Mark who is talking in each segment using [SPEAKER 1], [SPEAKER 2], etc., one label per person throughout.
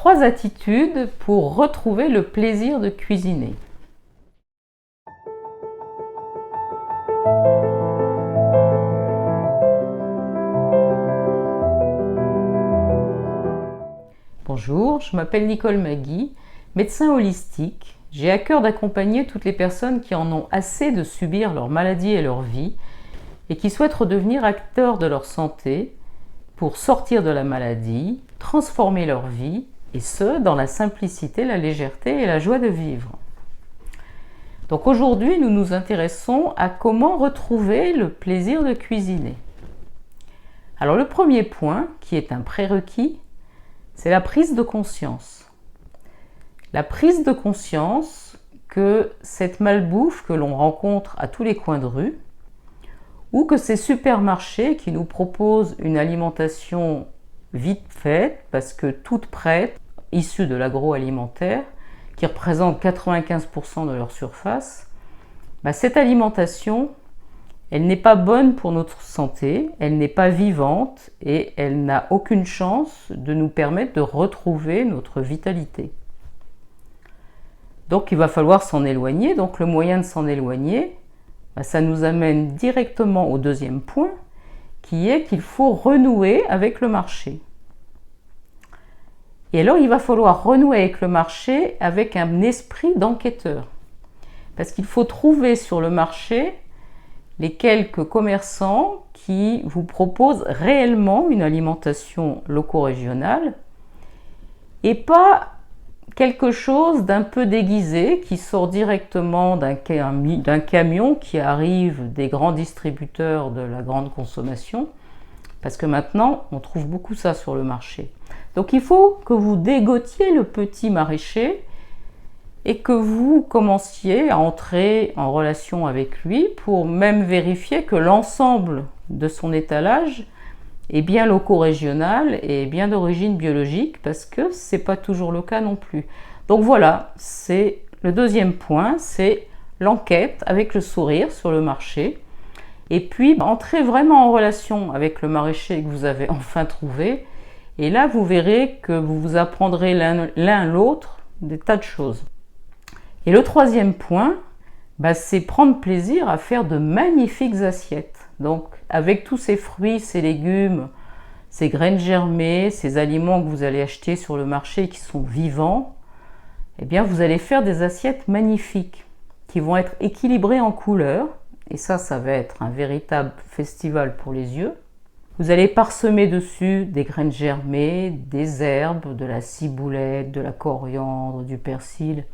[SPEAKER 1] 3 attitudes pour retrouver le plaisir de cuisiner. Bonjour, je m'appelle Nicole Magui, médecin holistique. J'ai à cœur d'accompagner toutes les personnes qui en ont assez de subir leur maladie et leur vie et qui souhaitent redevenir acteurs de leur santé pour sortir de la maladie, transformer leur vie, et ce, dans la simplicité, la légèreté et la joie de vivre. Donc aujourd'hui, nous nous intéressons à comment retrouver le plaisir de cuisiner. Alors le premier point, qui est un prérequis, c'est la prise de conscience. La prise de conscience que cette malbouffe que l'on rencontre à tous les coins de rue, ou que ces supermarchés qui nous proposent une alimentation vite faite, parce que toute prête, issue de l'agroalimentaire, qui représente 95% de leur surface, cette alimentation, elle n'est pas bonne pour notre santé, elle n'est pas vivante et elle n'a aucune chance de nous permettre de retrouver notre vitalité. Donc il va falloir s'en éloigner. Donc le moyen de s'en éloigner, ça nous amène directement au deuxième point, qui est qu'il faut renouer avec le marché. Et alors il va falloir renouer avec le marché avec un esprit d'enquêteur. Parce qu'il faut trouver sur le marché les quelques commerçants qui vous proposent réellement une alimentation loco-régionale et pas quelque chose d'un peu déguisé qui sort directement d'un camion qui arrive des grands distributeurs de la grande consommation, parce que maintenant on trouve beaucoup ça sur le marché. Donc il faut que vous dégotiez le petit maraîcher et que vous commenciez à entrer en relation avec lui pour même vérifier que l'ensemble de son étalage est bien loco-régional et bien d'origine biologique, parce que ce n'est pas toujours le cas non plus. Donc voilà, c'est le deuxième point, c'est l'enquête avec le sourire sur le marché. Et puis entrez vraiment en relation avec le maraîcher que vous avez enfin trouvé. Et là, vous verrez que vous vous apprendrez l'un l'autre des tas de choses. Et le troisième point, c'est prendre plaisir à faire de magnifiques assiettes. Donc, avec tous ces fruits, ces légumes, ces graines germées, ces aliments que vous allez acheter sur le marché qui sont vivants, eh bien, vous allez faire des assiettes magnifiques qui vont être équilibrées en couleurs. Et ça va être un véritable festival pour les yeux. Vous allez parsemer dessus des graines germées, des herbes, de la ciboulette, de la coriandre, du persil.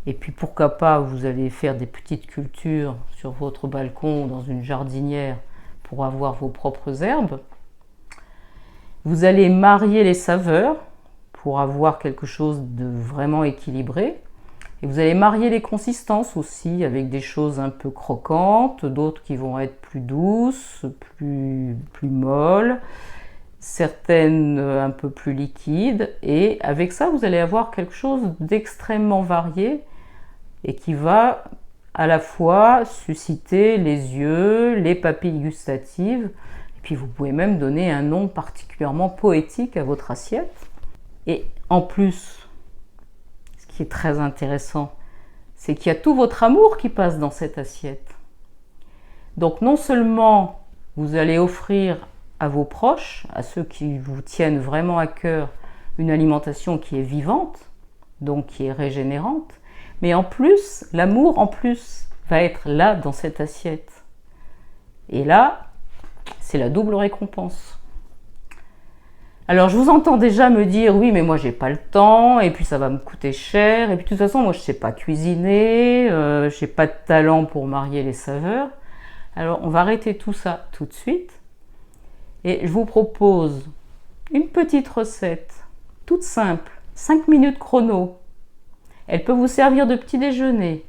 [SPEAKER 1] Et puis pourquoi pas, vous allez faire des petites cultures sur votre balcon ou dans une jardinière pour avoir vos propres herbes. Vous allez marier les saveurs pour avoir quelque chose de vraiment équilibré. Et vous allez marier les consistances aussi avec des choses un peu croquantes, d'autres qui vont être plus douces, plus molles, certaines un peu plus liquides. Et avec ça, vous allez avoir quelque chose d'extrêmement varié et qui va à la fois susciter les yeux, les papilles gustatives. Et puis vous pouvez même donner un nom particulièrement poétique à votre assiette. Et en plus, qui est très intéressant, c'est qu'il y a tout votre amour qui passe dans cette assiette. Donc non seulement vous allez offrir à vos proches, à ceux qui vous tiennent vraiment à cœur, une alimentation qui est vivante, donc qui est régénérante, mais en plus, l'amour en plus va être là dans cette assiette. Et là, c'est la double récompense. Alors je vous entends déjà me dire, oui mais moi j'ai pas le temps, et puis ça va me coûter cher, et puis de toute façon moi je sais pas cuisiner, j'ai pas de talent pour marier les saveurs. Alors on va arrêter tout ça tout de suite, et je vous propose une petite recette, toute simple, 5 minutes chrono. Elle peut vous servir de petit déjeuner,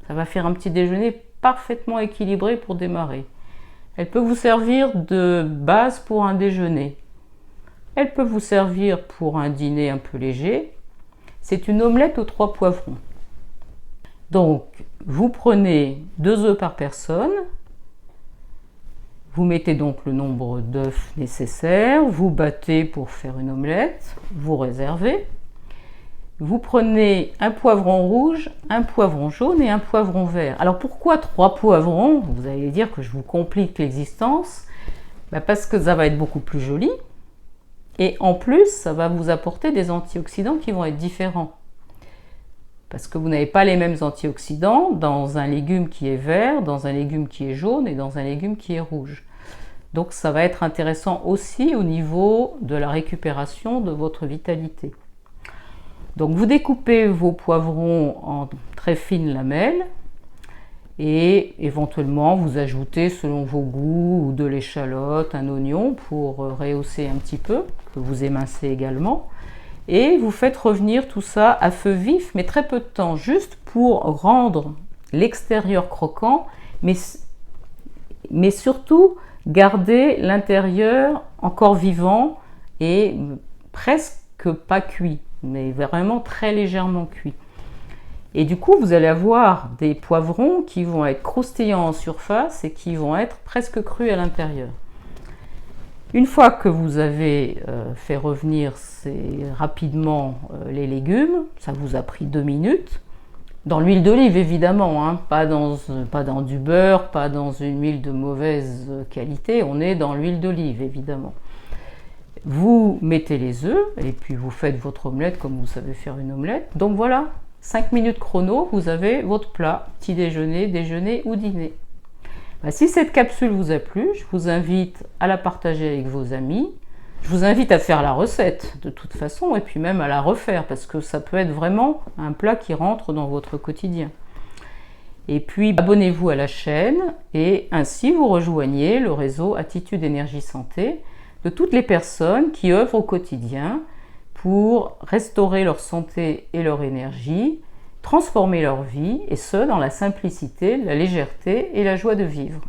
[SPEAKER 1] ça va faire un petit déjeuner parfaitement équilibré pour démarrer. Elle peut vous servir de base pour un déjeuner. Elle peut vous servir pour un dîner un peu léger. C'est une omelette aux 3 poivrons. Donc, vous prenez 2 œufs par personne. Vous mettez donc le nombre d'œufs nécessaire. Vous battez pour faire une omelette. Vous réservez. vous prenez un poivron rouge, un poivron jaune et un poivron vert. Alors pourquoi 3 poivrons? Vous allez dire que je vous complique l'existence. Parce que ça va être beaucoup plus joli. Et en plus, ça va vous apporter des antioxydants qui vont être différents. Parce que vous n'avez pas les mêmes antioxydants dans un légume qui est vert, dans un légume qui est jaune et dans un légume qui est rouge. Donc ça va être intéressant aussi au niveau de la récupération de votre vitalité. Donc vous découpez vos poivrons en très fines lamelles et éventuellement vous ajoutez selon vos goûts ou de l'échalote, un oignon pour rehausser un petit peu, que vous émincez également. Et vous faites revenir tout ça à feu vif, mais très peu de temps, juste pour rendre l'extérieur croquant, mais surtout garder l'intérieur encore vivant et presque pas cuit, mais vraiment très légèrement cuit. Et du coup, vous allez avoir des poivrons qui vont être croustillants en surface et qui vont être presque crus à l'intérieur. Une fois que vous avez fait revenir rapidement les légumes, ça vous a pris 2 minutes, dans l'huile d'olive évidemment, hein, pas dans du beurre, pas dans une huile de mauvaise qualité, on est dans l'huile d'olive évidemment. Vous mettez les œufs et puis vous faites votre omelette comme vous savez faire une omelette. Donc voilà, 5 minutes chrono, vous avez votre plat, petit déjeuner, déjeuner ou dîner. Si cette capsule vous a plu, je vous invite à la partager avec vos amis. Je vous invite à faire la recette de toute façon et puis même à la refaire parce que ça peut être vraiment un plat qui rentre dans votre quotidien. Et puis abonnez-vous à la chaîne et ainsi vous rejoignez le réseau Attitude Énergie Santé de toutes les personnes qui œuvrent au quotidien pour restaurer leur santé et leur énergie, transformer leur vie, et ce, dans la simplicité, la légèreté et la joie de vivre.